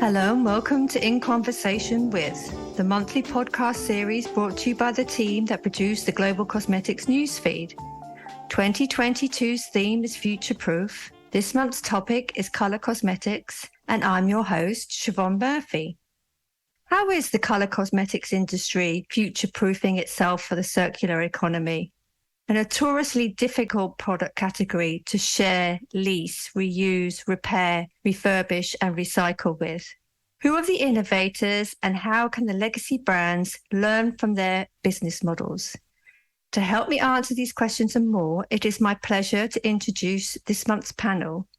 Hello and welcome to In Conversation With, the monthly podcast series brought to you by the team that produced the Global Cosmetics newsfeed. 2022's theme is FuTure-Proof. This month's topic is colour cosmetics, and I'm your host, Siobhan Murphy. How is the colour cosmetics industry future-proofing itself for the circular economy? A notoriously difficult product category to share, lease, reuse, repair, refurbish, and recycle with. Who are the innovators and how can the legacy brands learn from their business models? To help me answer these questions and more, it is my pleasure to introduce this month's panel.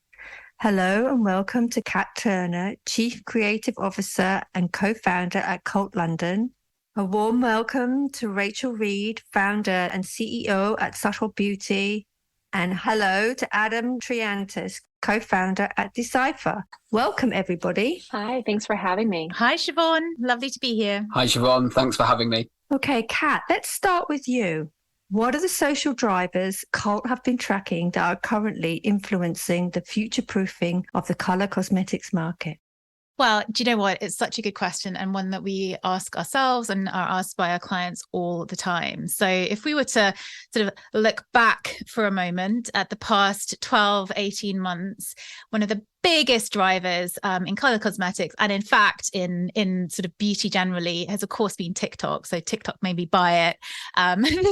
Hello and welcome to Kat Turner, Chief Creative Officer and co-founder at Cult London. A warm welcome to Rachel Reid, founder and CEO at Subtl Beauty. And hello to Adam Triantis, co-founder at DCYPHER. Welcome, everybody. Hi, thanks for having me. Hi, Siobhan. Lovely to be here. Hi, Siobhan. Thanks for having me. Okay, Kat, let's start with you. What are the social drivers Cult have been tracking that are currently influencing the future-proofing of the colour cosmetics market? Well, do you know what? It's such a good question and one that we ask ourselves and are asked by our clients all the time. So if we were to sort of look back for a moment at the past 12, 18 months, one of the biggest drivers in color cosmetics and in fact in sort of beauty generally has of course been TikTok. So TikTok made me buy it.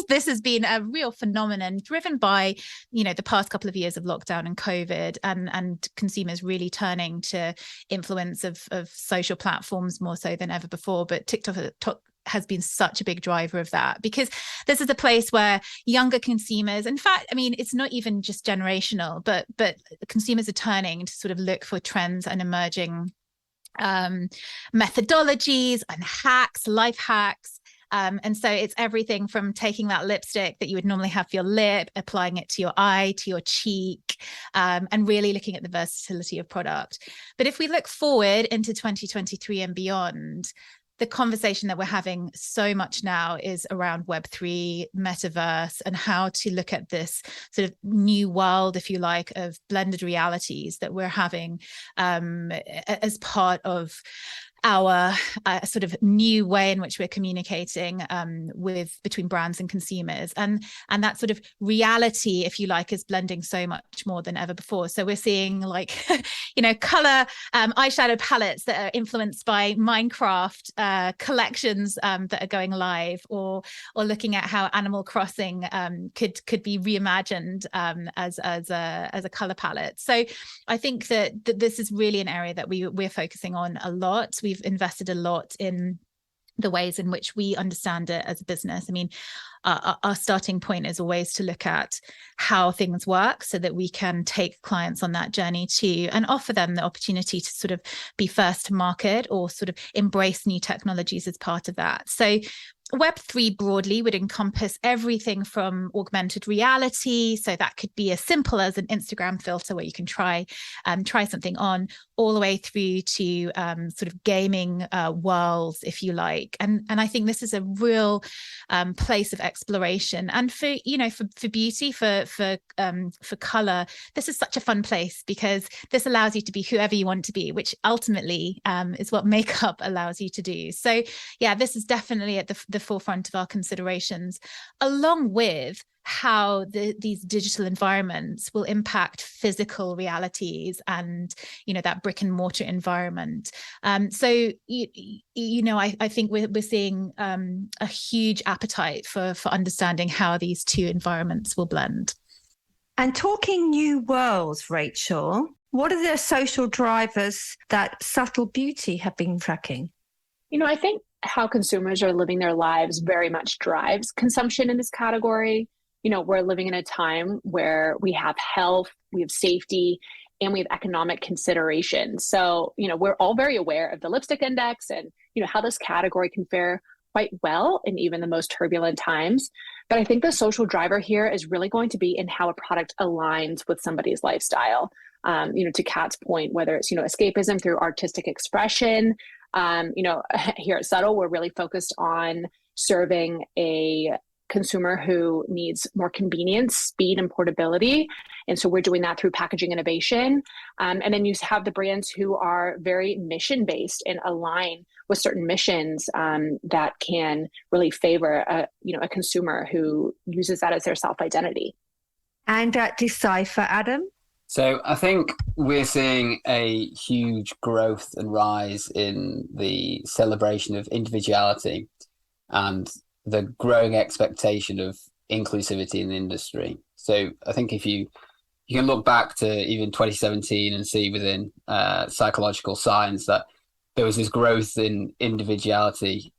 This has been a real phenomenon driven by, the past couple of years of lockdown and COVID and consumers really turning to influence of social platforms more so than ever before. But TikTok has been such a big driver of that because this is a place where younger consumers, in fact, it's not even just generational, but consumers are turning to sort of look for trends and emerging methodologies and hacks, life hacks. And so it's everything from taking that lipstick that you would normally have for your lip, applying it to your eye, to your cheek, and really looking at the versatility of product. But if we look forward into 2023 and beyond, the conversation that we're having so much now is around Web3, metaverse, and how to look at this sort of new world, if you like, of blended realities that we're having as part of our sort of new way in which we're communicating between brands and consumers, and that sort of reality, if you like, is blending so much more than ever before. So we're seeing color eyeshadow palettes that are influenced by Minecraft collections that are going live, or looking at how Animal Crossing could be reimagined as a color palette. So I think that this is really an area that we're focusing on a lot. We've invested a lot in the ways in which we understand it as a business. Our starting point is always to look at how things work so that we can take clients on that journey too and offer them the opportunity to sort of be first to market or sort of embrace new technologies as part of that. So Web3 broadly would encompass everything from augmented reality. So that could be as simple as an Instagram filter where you can try something on, all the way through to sort of gaming worlds, if you like. And I think this is a real place of exploration. And for beauty, for color, this is such a fun place because this allows you to be whoever you want to be, which ultimately is what makeup allows you to do. So yeah, this is definitely at the forefront of our considerations, along with how these digital environments will impact physical realities and that brick and mortar environment. So I think we're seeing a huge appetite for understanding how these two environments will blend. And talking new worlds, Rachel, what are the social drivers that Subtl Beauty have been tracking? I think how consumers are living their lives very much drives consumption in this category. We're living in a time where we have health, we have safety, and we have economic considerations. So, we're all very aware of the lipstick index and, how this category can fare quite well in even the most turbulent times. But I think the social driver here is really going to be in how a product aligns with somebody's lifestyle. To Kat's point, whether it's, escapism through artistic expression. Here at Subtl, we're really focused on serving a consumer who needs more convenience, speed, and portability. And so we're doing that through packaging innovation. And then you have the brands who are very mission-based and align with certain missions that can really favor a consumer who uses that as their self-identity. And at DCYPHER, Adam? So I think we're seeing a huge growth and rise in the celebration of individuality and the growing expectation of inclusivity in the industry. So I think if you can look back to even 2017 and see within psychological science that there was this growth in individuality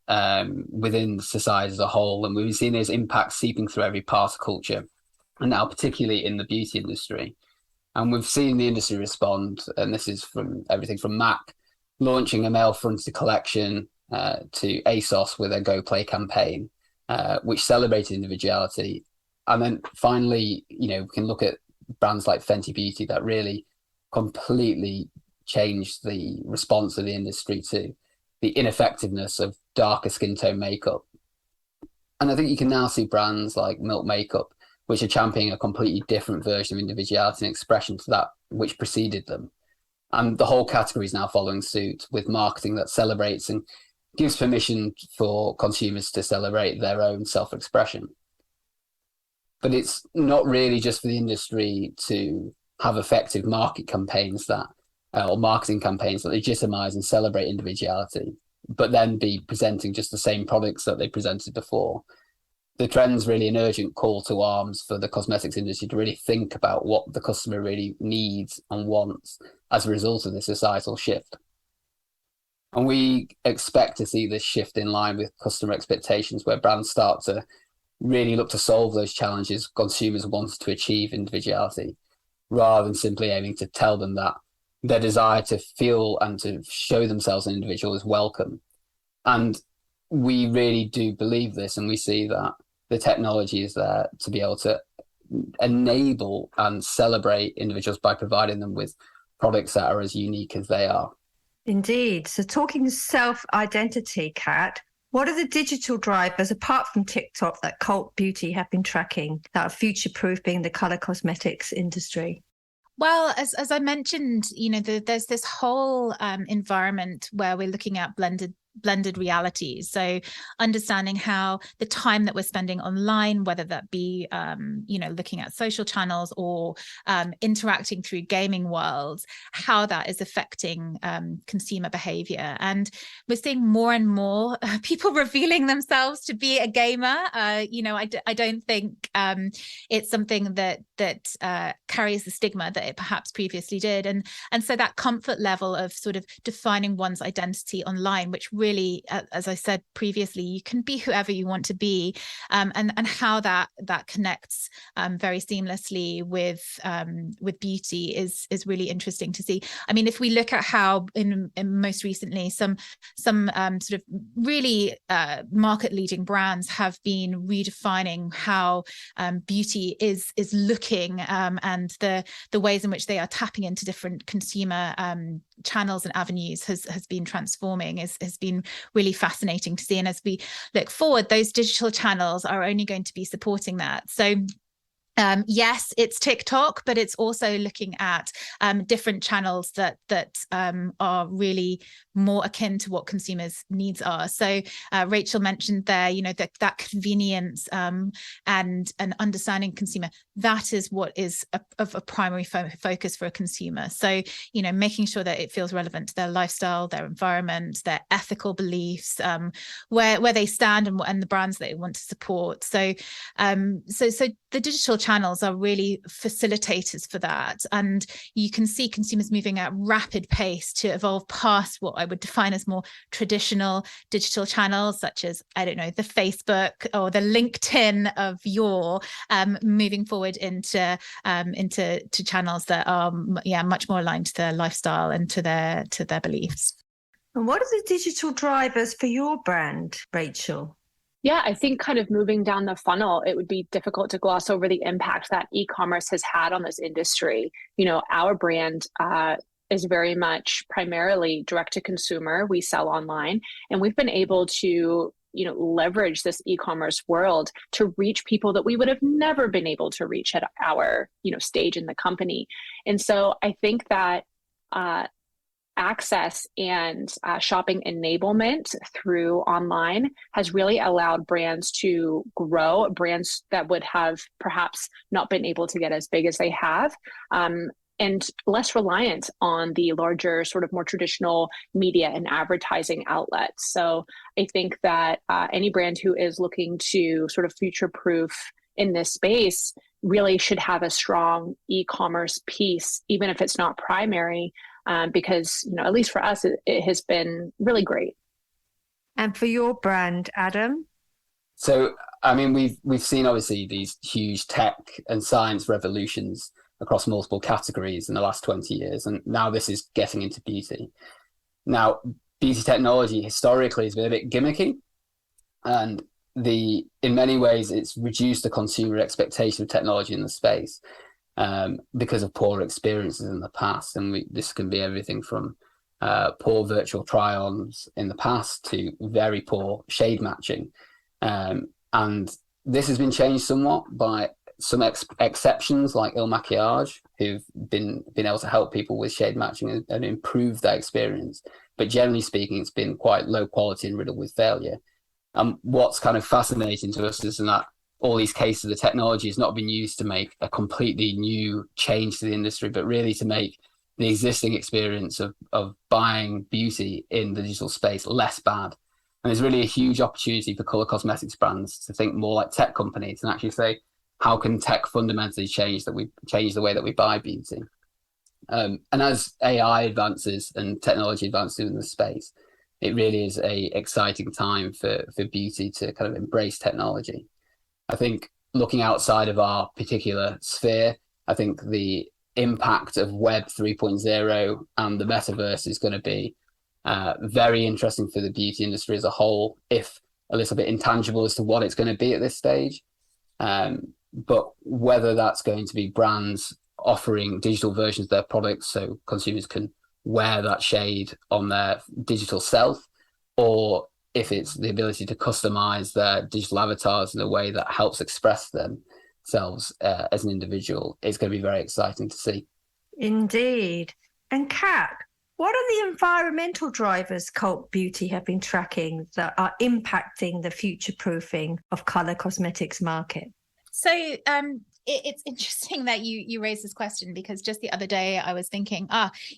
within society as a whole, and we've seen those impacts seeping through every part of culture, and now particularly in the beauty industry. And we've seen the industry respond, and this is from everything from MAC launching a male-fronted collection to ASOS with a Go Play campaign, which celebrated individuality. And then finally, we can look at brands like Fenty Beauty that really completely changed the response of the industry to the ineffectiveness of darker skin tone makeup. And I think you can now see brands like Milk Makeup, which are championing a completely different version of individuality and expression to that which preceded them. And the whole category is now following suit with marketing that celebrates and gives permission for consumers to celebrate their own self-expression. But it's not really just for the industry to have effective market campaigns or marketing campaigns that legitimize and celebrate individuality, but then be presenting just the same products that they presented before. The trend's really an urgent call to arms for the cosmetics industry to really think about what the customer really needs and wants as a result of this societal shift. And we expect to see this shift in line with customer expectations, where brands start to really look to solve those challenges consumers want to achieve individuality, rather than simply aiming to tell them that their desire to feel and to show themselves an individual is welcome. And we really do believe this, and we see that the technology is there to be able to enable and celebrate individuals by providing them with products that are as unique as they are. Indeed. So talking self-identity, Kat, what are the digital drivers, apart from TikTok, that Cult Beauty have been tracking that are future-proofing the colour cosmetics industry? Well, as I mentioned, there's this whole environment where we're looking at blended realities. So understanding how the time that we're spending online, whether that be, looking at social channels or interacting through gaming worlds, how that is affecting consumer behavior. And we're seeing more and more people revealing themselves to be a gamer. I don't think it's something that carries the stigma that it perhaps previously did. And so that comfort level of sort of defining one's identity online, which really, as I said previously, you can be whoever you want to be, and how that connects very seamlessly with beauty is really interesting to see. I mean, if we look at how in most recently some sort of really market leading brands have been redefining how beauty is looking, and the ways in which they are tapping into different consumer channels and avenues has been transforming, has been really fascinating to see. And as we look forward, those digital channels are only going to be supporting that. So yes, it's TikTok, but it's also looking at different channels that are really more akin to what consumers' needs are. So Rachel mentioned there, that convenience and understanding consumer, that is what is of a primary focus for a consumer. So, making sure that it feels relevant to their lifestyle, their environment, their ethical beliefs, where they stand and the brands that they want to support. So the digital channels are really facilitators for that. And you can see consumers moving at rapid pace to evolve past what I would define as more traditional digital channels, such as, I don't know, the Facebook or the LinkedIn of yore, moving forward into channels that are much more aligned to their lifestyle and to their beliefs. And what are the digital drivers for your brand, Rachel? Yeah, I think kind of moving down the funnel, it would be difficult to gloss over the impact that e-commerce has had on this industry. Our brand is very much primarily direct to consumer. We sell online, and we've been able to, leverage this e-commerce world to reach people that we would have never been able to reach at our, stage in the company. And so I think that access and shopping enablement through online has really allowed brands to grow, brands that would have perhaps not been able to get as big as they have, and less reliant on the larger, sort of more traditional media and advertising outlets. So I think that any brand who is looking to sort of future-proof in this space really should have a strong e-commerce piece, even if it's not primary, because, at least for us, it has been really great. And for your brand, Adam? So, I mean, we've seen obviously these huge tech and science revolutions across multiple categories in the last 20 years. And now this is getting into beauty. Now, beauty technology historically has been a bit gimmicky. And in many ways, it's reduced the consumer expectation of technology in the space because of poor experiences in the past. And this can be everything from poor virtual try-ons in the past to very poor shade matching. And this has been changed somewhat by some exceptions like Il Maquillage, who've been able to help people with shade matching and improve their experience. But generally speaking, it's been quite low quality and riddled with failure. What's kind of fascinating to us is that all these cases, the technology has not been used to make a completely new change to the industry, but really to make the existing experience of buying beauty in the digital space less bad. And there's really a huge opportunity for color cosmetics brands to think more like tech companies and actually say, how can tech fundamentally change the way that we buy beauty? And as AI advances and technology advances in the space, it really is a exciting time for beauty to kind of embrace technology. I think looking outside of our particular sphere, I think the impact of Web 3.0 and the metaverse is going to be very interesting for the beauty industry as a whole, if a little bit intangible as to what it's going to be at this stage. But whether that's going to be brands offering digital versions of their products so consumers can wear that shade on their digital self, or if it's the ability to customize their digital avatars in a way that helps express themselves as an individual, it's going to be very exciting to see. Indeed. And Kat, what are the environmental drivers Cult Beauty have been tracking that are impacting the future-proofing of color cosmetics market? So it's interesting that you raised this question, because just the other day I was thinking,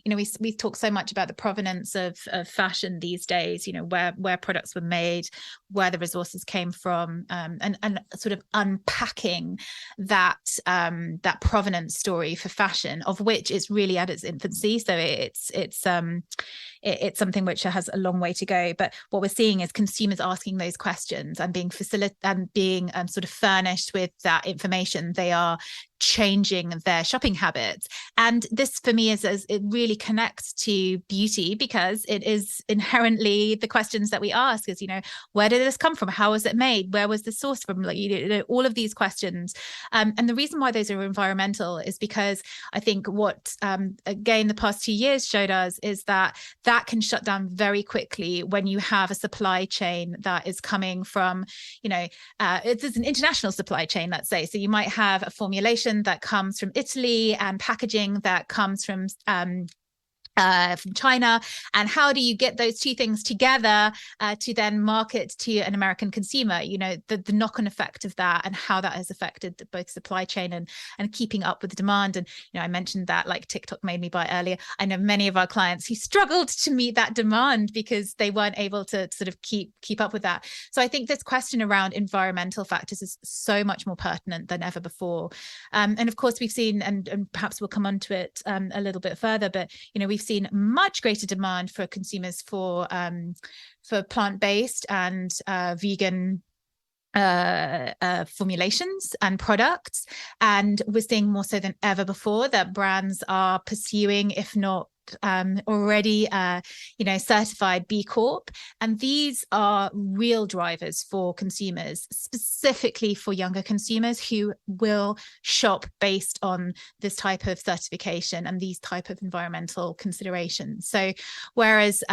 we talk so much about the provenance of fashion these days, where products were made, where the resources came from, and sort of unpacking that provenance story for fashion, of which it's really at its infancy. So it's something which has a long way to go. But what we're seeing is consumers asking those questions and being sort of furnished with that information. They are changing their shopping habits. And this for me is it really connects to beauty, because it is inherently the questions that we ask is, where did this come from? How was it made? Where was the source from? All of these questions. And the reason why those are environmental is because I think what, again, the past 2 years showed us is that can shut down very quickly when you have a supply chain that is coming from, it's an international supply chain, let's say. So you might have a formulation that comes from Italy and packaging that comes from China, and how do you get those two things together to then market to an American consumer? The knock-on effect of that and how that has affected both supply chain and keeping up with the demand. And I mentioned that like TikTok made me buy earlier. I know many of our clients who struggled to meet that demand because they weren't able to sort of keep up with that. So I think this question around environmental factors is so much more pertinent than ever before. And of course we've seen, and perhaps we'll come on to it a little bit further, but we've seen much greater demand for consumers for plant-based and vegan formulations and products. And we're seeing more so than ever before that brands are pursuing, if not already certified B Corp, and these are real drivers for consumers, specifically for younger consumers who will shop based on this type of certification and these type of environmental considerations. So whereas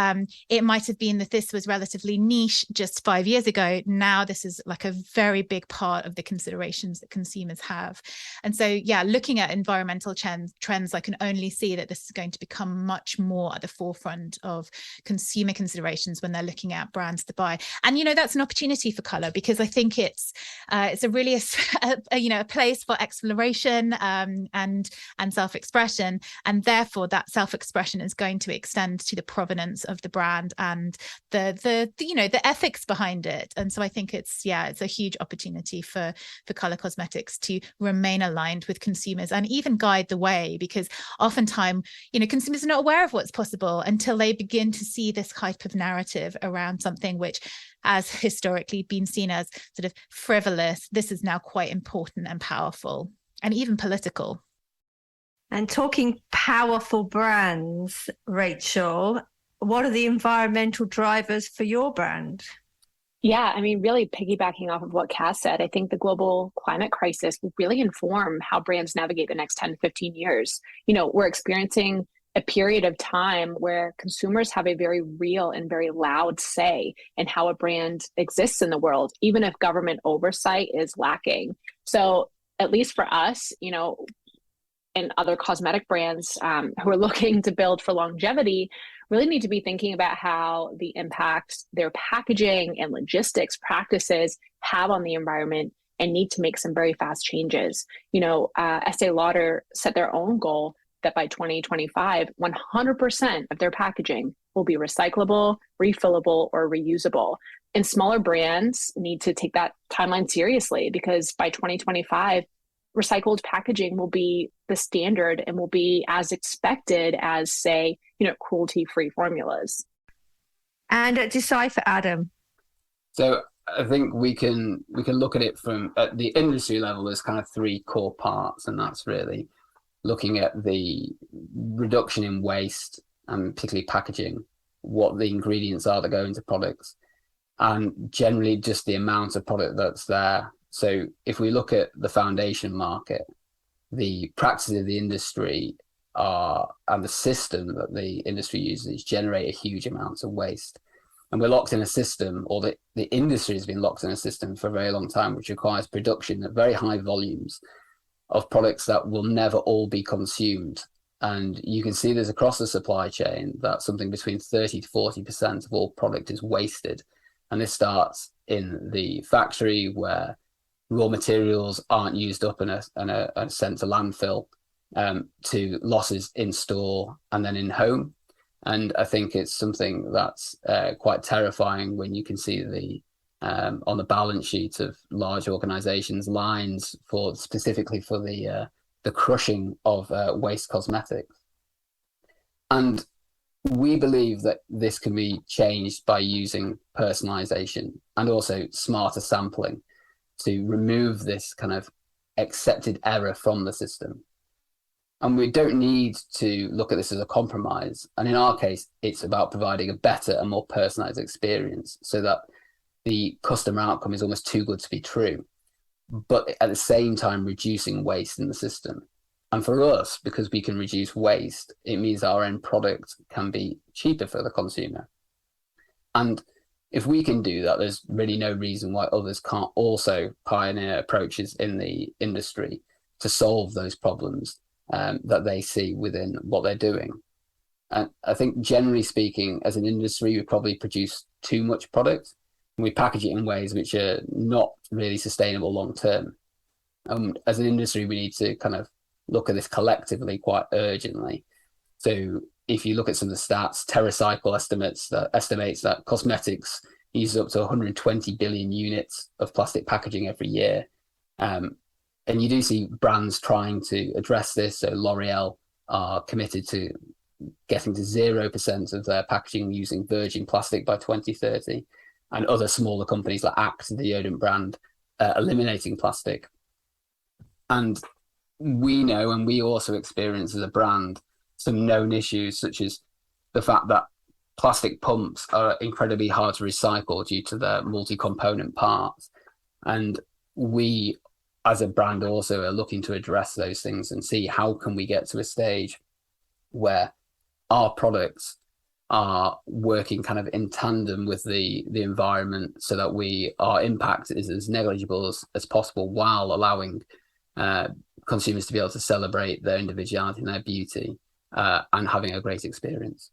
it might have been that this was relatively niche just 5 years ago, now this is like a very big part of the considerations that consumers have. And so yeah, looking at environmental trends, I can only see that this is going to become much more at the forefront of consumer considerations when they're looking at brands to buy. And that's an opportunity for Colour, because I think it's a really a place for exploration and self-expression, and therefore that self-expression is going to extend to the provenance of the brand and the ethics behind it. And so I think it's a huge opportunity for Colour Cosmetics to remain aligned with consumers and even guide the way, because oftentimes consumers are not aware of what's possible until they begin to see this type of narrative around something which has historically been seen as sort of frivolous. This is now quite important and powerful and even political. And talking powerful brands, Rachel, what are the environmental drivers for your brand? Yeah, I mean, really piggybacking off of what Cass said, I think the global climate crisis will really inform how brands navigate the next 10 to 15 years. We're experiencing a period of time where consumers have a very real and very loud say in how a brand exists in the world, even if government oversight is lacking. So at least for us, and other cosmetic brands who are looking to build for longevity, really need to be thinking about how the impact their packaging and logistics practices have on the environment, and need to make some very fast changes. Estee Lauder set their own goal that by 2025, 100% of their packaging will be recyclable, refillable, or reusable. And smaller brands need to take that timeline seriously, because by 2025, recycled packaging will be the standard and will be as expected as, say, cruelty-free formulas. And at DCYPHER, Adam? So I think we can look at it from at the industry level as kind of three core parts, and that's really looking at the reduction in waste, and particularly packaging, what the ingredients are that go into products, and generally just the amount of product that's there. So if we look at the foundation market, the practices of the industry and the system that the industry uses generate a huge amounts of waste. And we're locked in a system, or the industry has been locked in a system for a very long time, which requires production at very high volumes of products that will never all be consumed. And you can see this across the supply chain, that something between 30 to 40% of all product is wasted. And this starts in the factory, where raw materials aren't used up and are sent to landfill, to losses in store and then in home. And I think it's something that's quite terrifying when you can see on the balance sheet of large organizations lines specifically for the crushing of waste cosmetics. And we believe that this can be changed by using personalization and also smarter sampling to remove this kind of accepted error from the system. And we don't need to look at this as a compromise. And in our case, it's about providing a better and more personalized experience so that the customer outcome is almost too good to be true, but at the same time reducing waste in the system. And for us, because we can reduce waste, it means our end product can be cheaper for the consumer. And if we can do that, there's really no reason why others can't also pioneer approaches in the industry to solve those problems that they see within what they're doing. And I think generally speaking, as an industry, we probably produce too much product, and we package it in ways which are not really sustainable long term. As an industry, we need to kind of look at this collectively quite urgently. So if you look at some of the stats, TerraCycle estimates that cosmetics use up to 120 billion units of plastic packaging every year. And you do see brands trying to address this. So L'Oreal are committed to getting to 0% of their packaging using virgin plastic by 2030. And other smaller companies like Act, the deodorant brand, eliminating plastic. And we know, and we also experience as a brand, some known issues, such as the fact that plastic pumps are incredibly hard to recycle due to their multi-component parts. And we, as a brand, also are looking to address those things and see how can we get to a stage where our products are working kind of in tandem with the environment, so that our impact is as negligible as possible, while allowing consumers to be able to celebrate their individuality and their beauty, and having a great experience.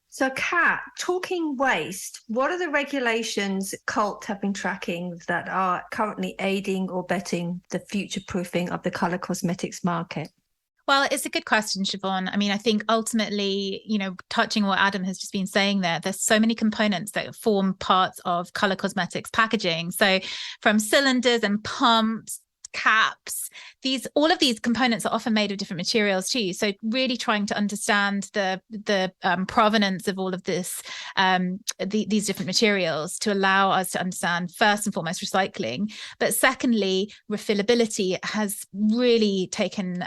So, Kat, talking waste, what are the regulations Cult have been tracking that are currently aiding or abetting the future-proofing of the colour cosmetics market? Well, it's a good question, Siobhan. I mean, I think ultimately, touching what Adam has just been saying there's so many components that form parts of colour cosmetics packaging. So from cylinders and pumps, caps, all of these components are often made of different materials too. So really trying to understand the provenance of all of this, these different materials, to allow us to understand, first and foremost, recycling, but secondly, refillability has really taken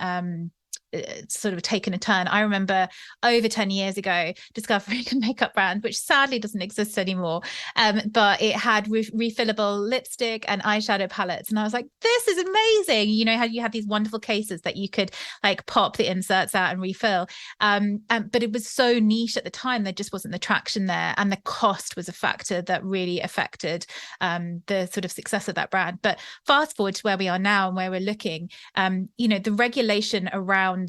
a turn. I remember over 10 years ago discovering a makeup brand, which sadly doesn't exist anymore, but it had refillable lipstick and eyeshadow palettes, and I was like, this is amazing. How you have these wonderful cases that you could like pop the inserts out and refill, but it was so niche at the time, there just wasn't the traction there, and the cost was a factor that really affected the sort of success of that brand. But fast forward to where we are now and where we're looking, the regulation around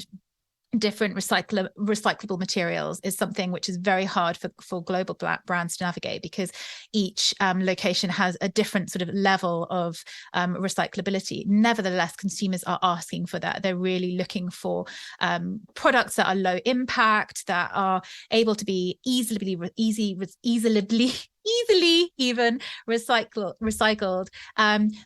different recyclable materials is something which is very hard for global brands to navigate, because each location has a different sort of level of recyclability. Nevertheless, consumers are asking for that. They're really looking for products that are low impact, that are able to be easily even recycled,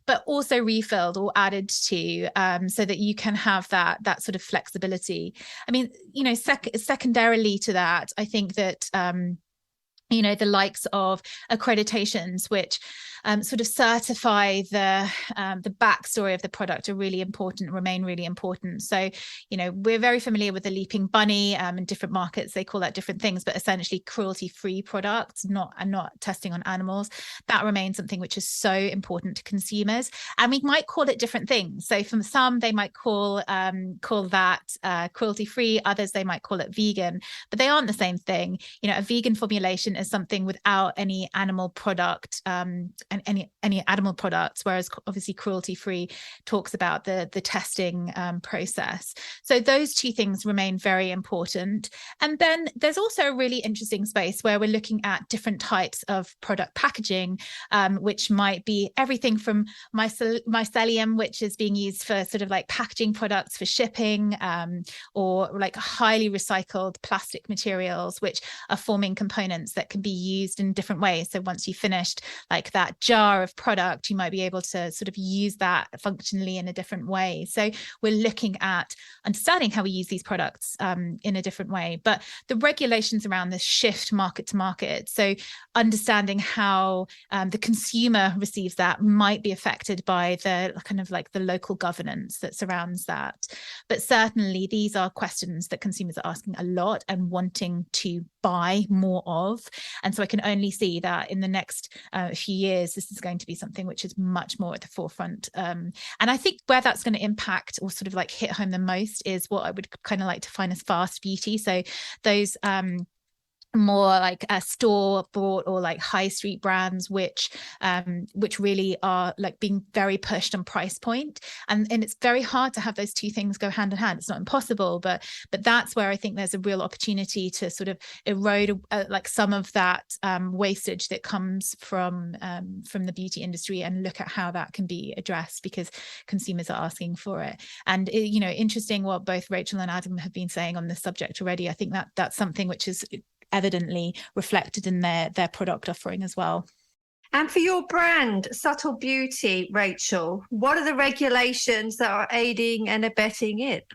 but also refilled or added to, so that you can have that sort of flexibility. I mean, secondarily to that, I think that the likes of accreditations, which sort of certify the backstory of the product, are really important, remain really important. So, we're very familiar with the Leaping Bunny. In different markets, they call that different things, but essentially cruelty-free products, not testing on animals. That remains something which is so important to consumers. And we might call it different things. So from some, they might call that cruelty-free. Others, they might call it vegan, but they aren't the same thing. A vegan formulation is something without any animal product, and any animal products, whereas obviously cruelty-free talks about the testing process. So those two things remain very important. And then there's also a really interesting space where we're looking at different types of product packaging, which might be everything from mycelium, which is being used for sort of like packaging products for shipping, or like highly recycled plastic materials, which are forming components that can be used in different ways. So once you've finished like that jar of product, you might be able to sort of use that functionally in a different way. So we're looking at understanding how we use these products in a different way. But the regulations around this shift market to market, so understanding how the consumer receives that might be affected by the kind of like the local governance that surrounds that. But certainly these are questions that consumers are asking a lot and wanting to buy more of. And so I can only see that in the next few years, this is going to be something which is much more at the forefront. And I think where that's going to impact or sort of like hit home the most is what I would kind of like to define as fast beauty. So those more like store bought or like high street brands, which really are like being very pushed on price point, and it's very hard to have those two things go hand in hand. It's not impossible, but that's where I think there's a real opportunity to sort of erode like some of that wastage that comes from the beauty industry, and look at how that can be addressed, because consumers are asking for it. And interesting what both Rachel and Adam have been saying on this subject already. I think that that's something which is evidently reflected in their product offering as well. And for your brand, Subtl Beauty, Rachel, what are the regulations that are aiding and abetting it?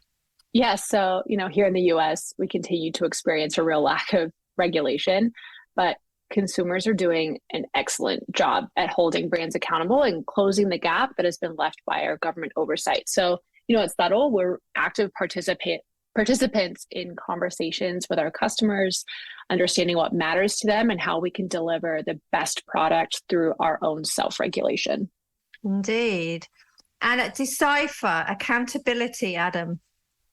Yes, so here in the US, we continue to experience a real lack of regulation, but consumers are doing an excellent job at holding brands accountable and closing the gap that has been left by our government oversight. So, at Subtl, we're active participants in conversations with our customers, understanding what matters to them and how we can deliver the best product through our own self-regulation. Indeed. And at DCYPHER, accountability, Adam.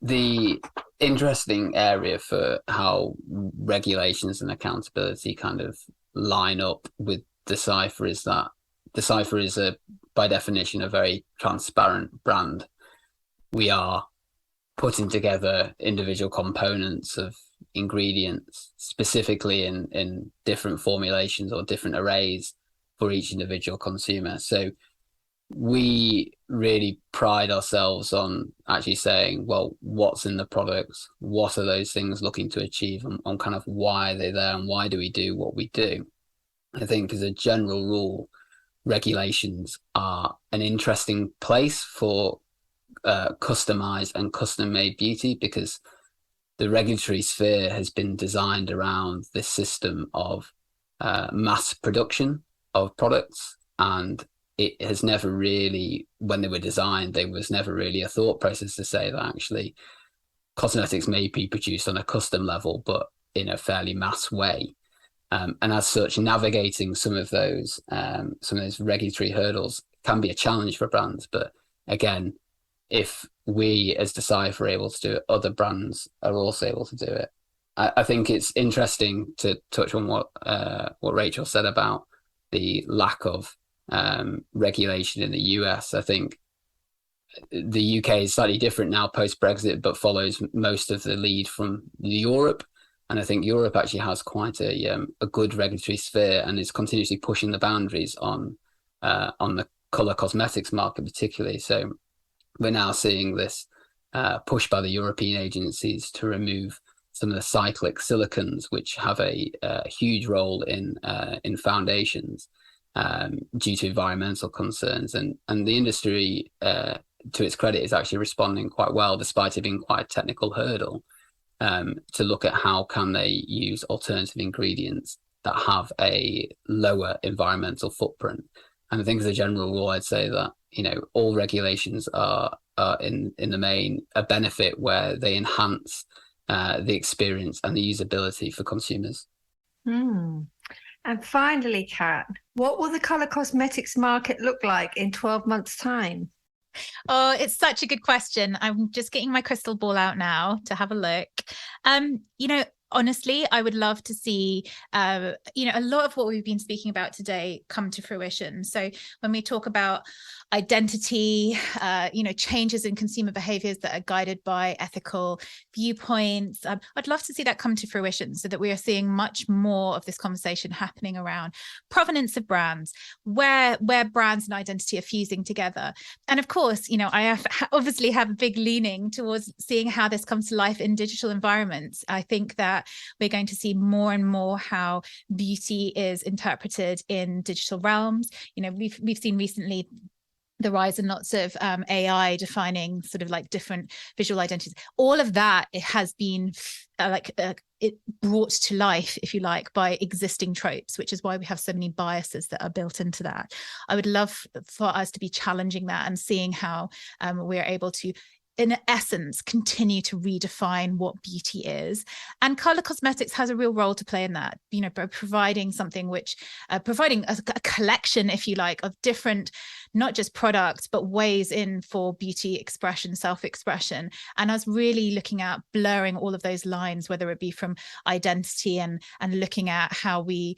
The interesting area for how regulations and accountability kind of line up with DCYPHER is that DCYPHER is by definition, a very transparent brand. We are putting together individual components of ingredients specifically in different formulations or different arrays for each individual consumer. So we really pride ourselves on actually saying, well, what's in the products? What are those things looking to achieve, and on kind of why are they there and why do we do what we do? I think as a general rule, regulations are an interesting place for customized and custom-made beauty, because the regulatory sphere has been designed around this system of mass production of products, and it has never really, when they were designed, there was never really a thought process to say that actually cosmetics may be produced on a custom level, but in a fairly mass way. And as such, navigating some of those regulatory hurdles can be a challenge for brands. But again, if we as DCYPHER are able to do it, other brands are also able to do it. I think it's interesting to touch on what Rachel said about the lack of regulation in the US. I think the UK is slightly different now post-Brexit, but follows most of the lead from Europe. And I think Europe actually has quite a good regulatory sphere and is continuously pushing the boundaries on the colour cosmetics market particularly. So we're now seeing this push by the European agencies to remove some of the cyclic silicons, which have a huge role in foundations due to environmental concerns. And the industry, to its credit, is actually responding quite well, despite it being quite a technical hurdle, to look at how can they use alternative ingredients that have a lower environmental footprint. And I think as a general rule, I'd say that, all regulations are in the main a benefit where they enhance the experience and the usability for consumers. And finally, Kat, what will the colour cosmetics market look like in 12 months' time? Oh, it's such a good question. I'm just getting my crystal ball out now to have a look. Honestly, I would love to see, a lot of what we've been speaking about today come to fruition. So when we talk about identity, changes in consumer behaviors that are guided by ethical viewpoints, I'd love to see that come to fruition, so that we are seeing much more of this conversation happening around provenance of brands, where brands and identity are fusing together. And of course, I obviously have a big leaning towards seeing how this comes to life in digital environments. I think that we're going to see more and more how beauty is interpreted in digital realms. We've seen recently the rise in lots of AI defining sort of like different visual identities. All of that, it has been it brought to life, if you like, by existing tropes, which is why we have so many biases that are built into that. I would love for us to be challenging that and seeing how we're able to, in essence, continue to redefine what beauty is. And color cosmetics has a real role to play in that, by providing something which, providing a collection, if you like, of different, not just products, but ways in for beauty expression, self-expression. And us really looking at blurring all of those lines, whether it be from identity and looking at how we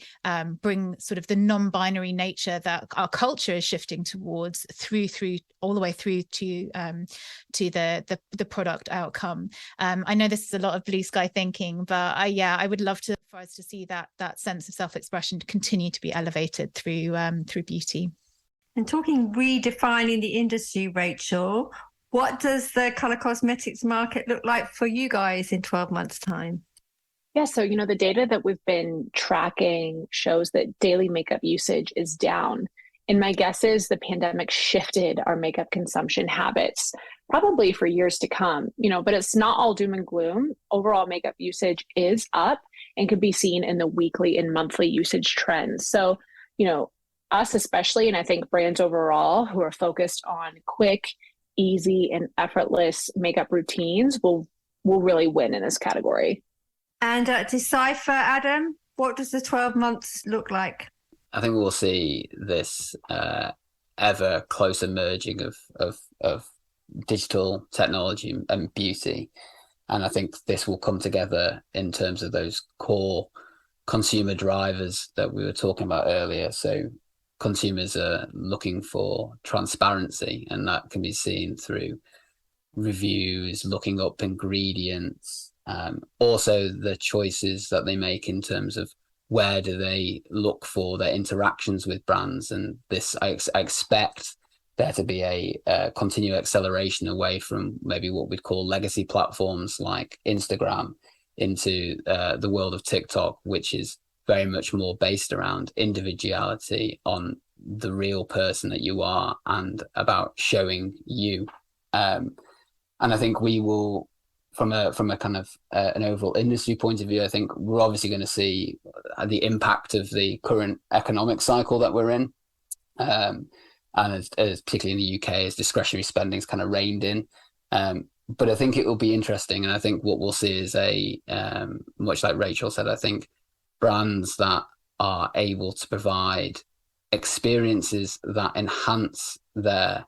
bring sort of the non-binary nature that our culture is shifting towards through all the way through to the product outcome. I know this is a lot of blue sky thinking, but I would love for us to see that sense of self-expression continue to be elevated through beauty. And talking redefining the industry, Rachel, what does the colour cosmetics market look like for you guys in 12 months' time? Yeah, so the data that we've been tracking shows that daily makeup usage is down. And my guess is the pandemic shifted our makeup consumption habits, probably for years to come, but it's not all doom and gloom. Overall makeup usage is up and can be seen in the weekly and monthly usage trends. So, us especially, and I think brands overall who are focused on quick, easy, and effortless makeup routines will will really win in this category. And DCYPHER, Adam, what does the 12 months look like? I think we'll see this ever closer merging of digital technology and beauty. And I think this will come together in terms of those core consumer drivers that we were talking about earlier. So consumers are looking for transparency, and that can be seen through reviews, looking up ingredients, also the choices that they make in terms of where do they look for their interactions with brands. And this, I expect there to be a continued acceleration away from maybe what we'd call legacy platforms like Instagram into the world of TikTok, which is very much more based around individuality, on the real person that you are and about showing you. And I think we will, from a kind of an overall industry point of view, I think we're obviously going to see the impact of the current economic cycle that we're in. And as particularly in the UK, as discretionary spending is kind of reined in. But I think it will be interesting. And I think what we'll see is much like Rachel said, I think brands that are able to provide experiences that enhance their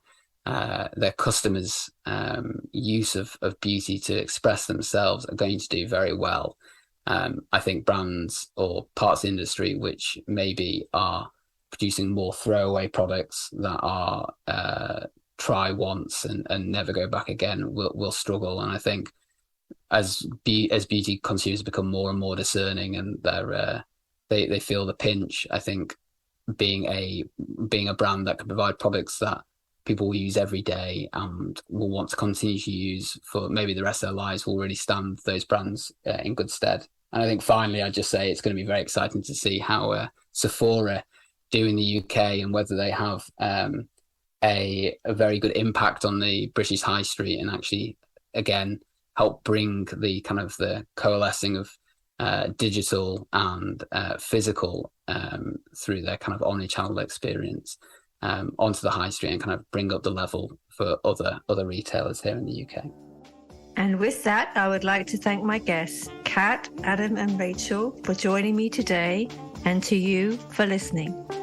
customers' use of beauty to express themselves are going to do very well. I think brands or parts of the industry which maybe are producing more throwaway products that are try once and never go back again will struggle. And I think as beauty consumers become more and more discerning and they feel the pinch, I think being a brand that can provide products that people will use every day and will want to continue to use for maybe the rest of their lives will really stand those brands in good stead. And I think finally, I'd just say it's going to be very exciting to see how Sephora do in the UK and whether they have a very good impact on the British high street and actually, again, help bring the kind of the coalescing of digital and physical through their kind of omni-channel experience onto the high street and kind of bring up the level for other retailers here in the UK. And with that, I would like to thank my guests, Kat, Adam and Rachel, for joining me today, and to you for listening.